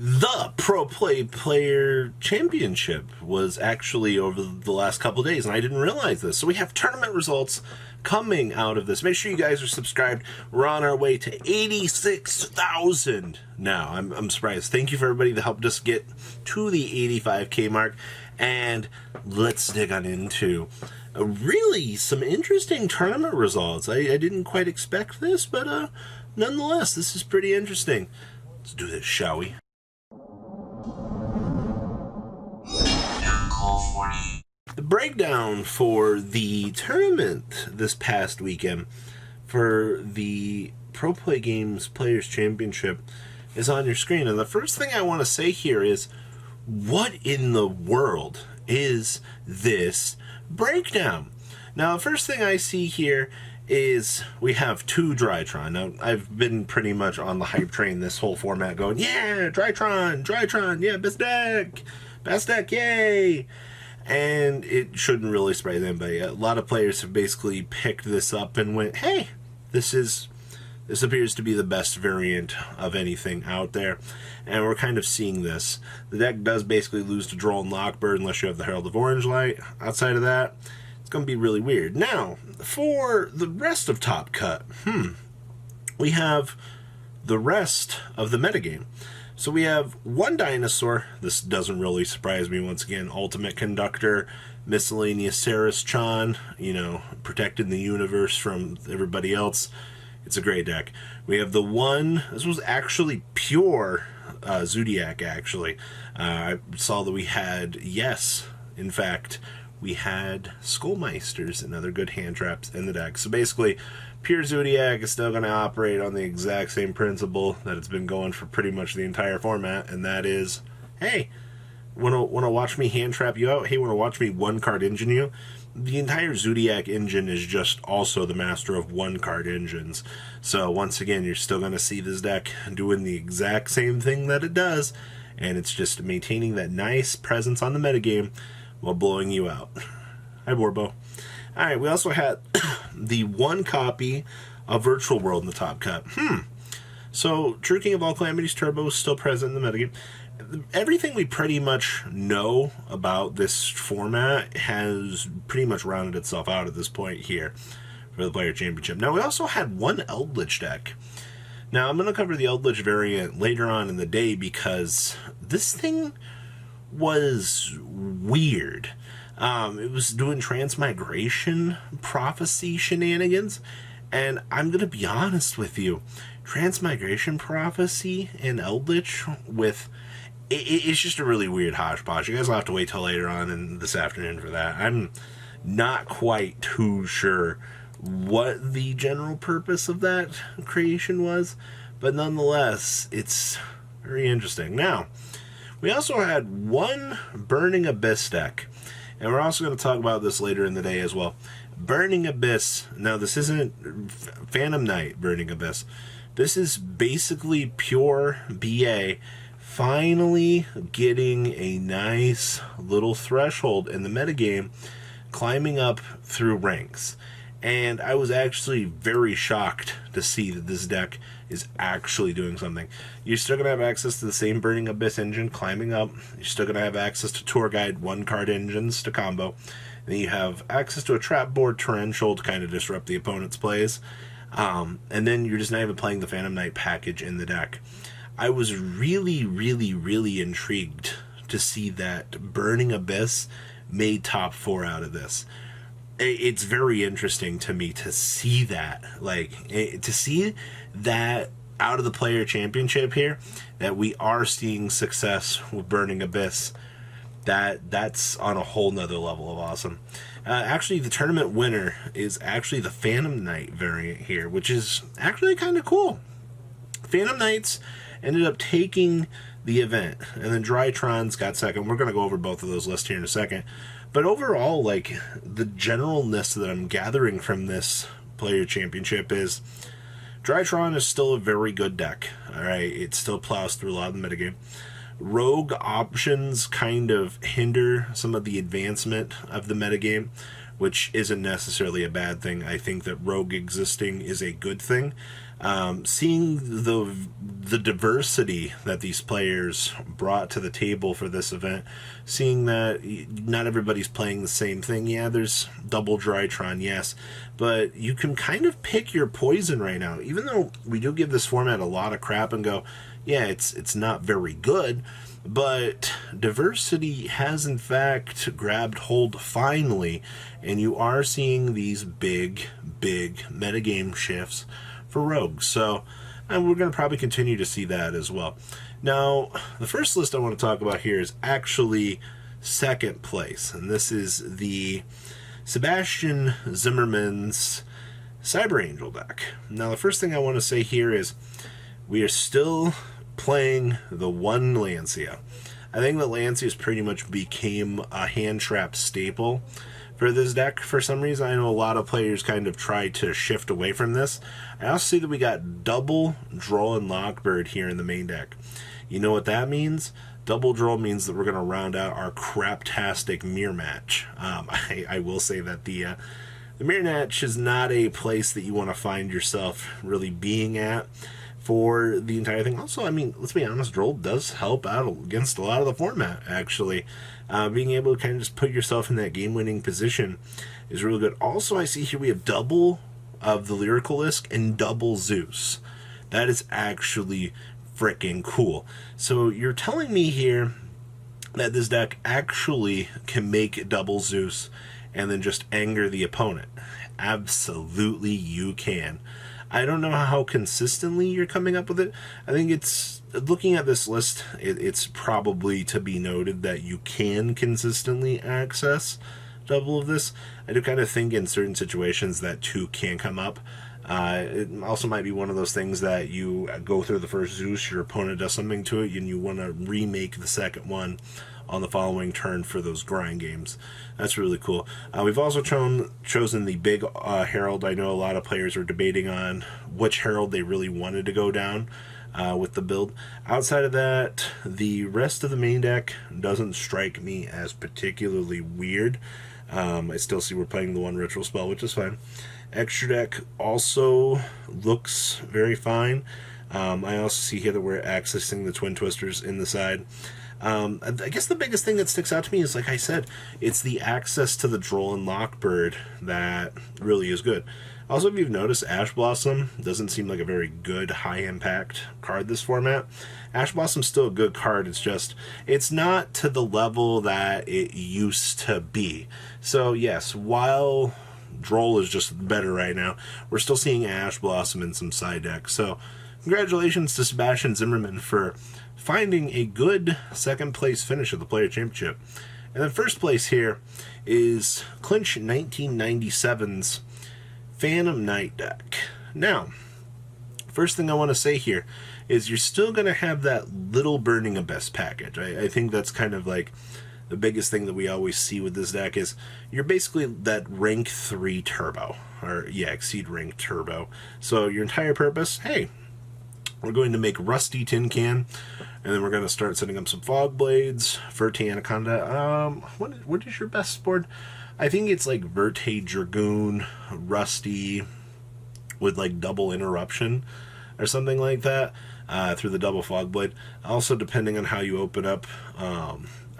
The Player Championship was actually over the last couple of days, and I didn't realize this. So we have tournament results coming out of this. Make sure you guys are subscribed. We're on our way to 86,000 now. I'm surprised. Thank you for everybody that helped us get to the 85K mark. And let's dig on into really some interesting tournament results. I didn't quite expect this, but nonetheless, this is pretty interesting. Let's do this, shall we? The breakdown for the tournament this past weekend for the Pro Play Games Players Championship is on your screen. And the first thing I want to say here is, what in the world is this breakdown? Now, the first thing I see here is we have two Drytron. Now, I've been pretty much on the hype train this whole format going, yeah, Drytron, yeah, best deck, yay! And it shouldn't really surprise anybody. A lot of players have basically picked this up and went, hey, this appears to be the best variant of anything out there. And we're kind of seeing this. The deck does basically lose to Droll and Lockbird unless you have the Herald of Orange Light. Outside of that, it's going to be really weird. Now, for the rest of Top Cut, we have the rest of the metagame. So we have one dinosaur. This doesn't really surprise me once again. Ultimate Conductor, Miscellaneous Saris-chan, protecting the universe from everybody else. It's a great deck. We have the one, this was actually pure Zodiac, actually. I saw that we had, yes, in fact, we had Skullmeisters and other good hand traps in the deck. So basically, pure Zodiac is still going to operate on the exact same principle that it's been going for pretty much the entire format, and that is, hey, want to watch me hand trap you out? Hey, want to watch me one-card engine you? The entire Zodiac engine is just also the master of one-card engines. So once again, you're still going to see this deck doing the exact same thing that it does, and it's just maintaining that nice presence on the metagame while blowing you out. Hi, Borbo. Alright, we also had the one copy of Virtual World in the Top Cut. So, True King of All Calamities Turbo is still present in the metagame. Everything we pretty much know about this format has pretty much rounded itself out at this point here for the Player Championship. Now, we also had one Eldritch deck. Now, I'm going to cover the Eldritch variant later on in the day because this thing was weird. It was doing transmigration prophecy shenanigans, and I'm going to be honest with you, transmigration prophecy and Eldritch with... It's just a really weird hodgepodge. You guys will have to wait till later on in this afternoon for that. I'm not quite too sure what the general purpose of that creation was, but nonetheless, it's very interesting. Now, we also had one Burning Abyss deck, and we're also going to talk about this later in the day as well. Burning Abyss, now this isn't Phantom Knight Burning Abyss. This is basically pure BA, finally getting a nice little threshold in the metagame, climbing up through ranks. And I was actually very shocked to see that this deck is actually doing something. You're still going to have access to the same Burning Abyss engine climbing up. You're still going to have access to Tour Guide one-card engines to combo. And then you have access to a Trap Board Torrential to kind of disrupt the opponent's plays. And then you're just not even playing the Phantom Knight package in the deck. I was really, really, really intrigued to see that Burning Abyss made top 4 out of this. It's very interesting to me to see that, to see that out of the Player Championship here, that we are seeing success with Burning Abyss. That's on a whole nother level of awesome. Actually, the tournament winner is actually the Phantom Knight variant here, which is actually kind of cool. Phantom Knights ended up taking the event, and then Drytrons got second. We're going to go over both of those lists here in a second. But overall, the generalness that I'm gathering from this Player Championship is Drytron is still a very good deck. Alright, it still plows through a lot of the metagame. Rogue options kind of hinder some of the advancement of the metagame, which isn't necessarily a bad thing. I think that Rogue existing is a good thing. Seeing the diversity that these players brought to the table for this event, seeing that not everybody's playing the same thing. Yeah, there's double Drytron, yes, but you can kind of pick your poison right now. Even though we do give this format a lot of crap and go, yeah, it's not very good, but diversity has in fact grabbed hold finally, and you are seeing these big metagame shifts for rogues. So, and we're going to probably continue to see that as well. Now, the first list I want to talk about here is actually second place, and this is the Sebastian Zimmerman's Cyber Angel deck. Now, the first thing I want to say here is we are still playing the one Lancia. I think that Lancia's pretty much became a hand trap staple for this deck for some reason. I know a lot of players kind of tried to shift away from this. I also see that we got double Droll and Lockbird here in the main deck. You know what that means? Double Droll means that we're going to round out our craptastic mirror match. I will say that the mirror match is not a place that you want to find yourself really being at for the entire thing. Also, I mean, let's be honest, Droll does help out against a lot of the format, actually. Being able to kind of just put yourself in that game-winning position is really good. Also, I see here we have double of the Lyricalisk and double Zeus. That is actually freaking cool. So you're telling me here that this deck actually can make double Zeus and then just anger the opponent. Absolutely you can. I don't know how consistently you're coming up with it. I think it's, looking at this list, it's probably to be noted that you can consistently access double of this. I do kind of think in certain situations that two can come up. It also might be one of those things that you go through the first Zeus, your opponent does something to it, and you want to remake the second one on the following turn for those grind games. That's really cool. We've also chosen the big Herald. I know a lot of players are debating on which Herald they really wanted to go down with the build. Outside of that, the rest of the main deck doesn't strike me as particularly weird. I still see we're playing the one ritual spell, which is fine. Extra deck also looks very fine. I also see here that we're accessing the Twin Twisters in the side. I guess the biggest thing that sticks out to me is, like I said, it's the access to the Droll and Lockbird that really is good. Also, if you've noticed, Ash Blossom doesn't seem like a very good high-impact card this format. Ash Blossom's still a good card, it's just, it's not to the level that it used to be. So, yes, while Droll is just better right now, we're still seeing Ash Blossom in some side decks. So, congratulations to Sebastian Zimmerman for finding a good second-place finish at the Player Championship. And then first place here is Clinch 1997's Phantom Knight deck. Now, first thing I want to say here is you're still going to have that little Burning Abyss package. I think that's kind of like the biggest thing that we always see with this deck is you're basically that rank 3 turbo, or yeah, exceed rank turbo. So your entire purpose, hey, we're going to make Rusty Tin Can, and then we're going to start setting up some Fog Blades, Verte Anaconda. What is your best board? I think it's like Verte Dragoon, Rusty, with like double Interruption, or something like that, through the double Fog Blade. Also, depending on how you open up,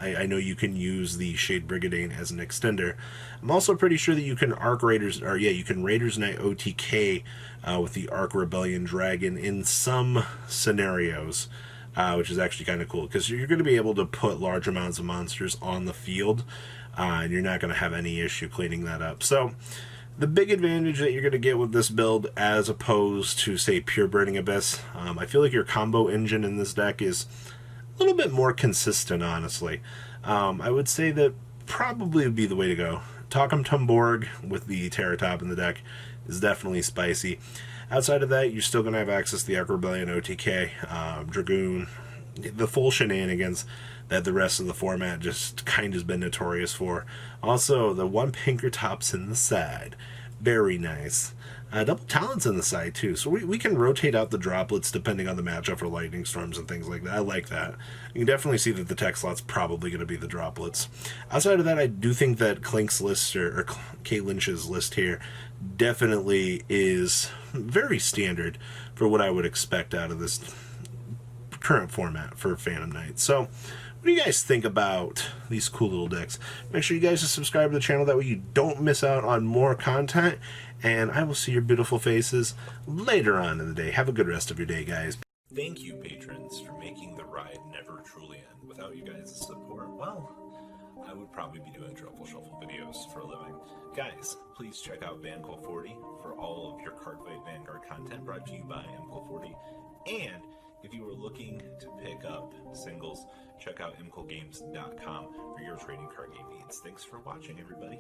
I know you can use the Shade Brigadine as an extender. I'm also pretty sure that you can you can Raiders Knight OTK with the Arc Rebellion Dragon in some scenarios, which is actually kind of cool, because you're going to be able to put large amounts of monsters on the field, and you're not going to have any issue cleaning that up. So, the big advantage that you're going to get with this build, as opposed to, say, pure Burning Abyss, I feel like your combo engine in this deck is a little bit more consistent, honestly. I would say that probably would be the way to go. Talcum Tumborg with the Terratop in the deck is definitely spicy. Outside of that, you're still going to have access to the Arc Rebellion OTK, Dragoon, the full shenanigans that the rest of the format just kind of has been notorious for. Also, the one Pinkertops in the side. Very nice. Double talents on the side too, so we can rotate out the droplets depending on the matchup for lightning storms and things like that. I like that. You can definitely see that the tech slot's probably going to be the droplets. Outside of that, I do think that Clink's list or Kate Lynch's list here definitely is very standard for what I would expect out of this current format for Phantom Knight. So what do you guys think about these cool little decks? Make sure you guys just subscribe to the channel, that way you don't miss out on more content, and I will see your beautiful faces later on in the day. Have a good rest of your day, guys. Thank you, patrons, for making the ride never truly end. Without you guys' support, well, I would probably be doing Truffle Shuffle videos for a living. Guys, please check out VanCall40 for all of your Cardfight Vanguard content brought to you by MCall40. And if you are looking to pick up singles, check out mcallgames.com for your trading card game needs. Thanks for watching, everybody.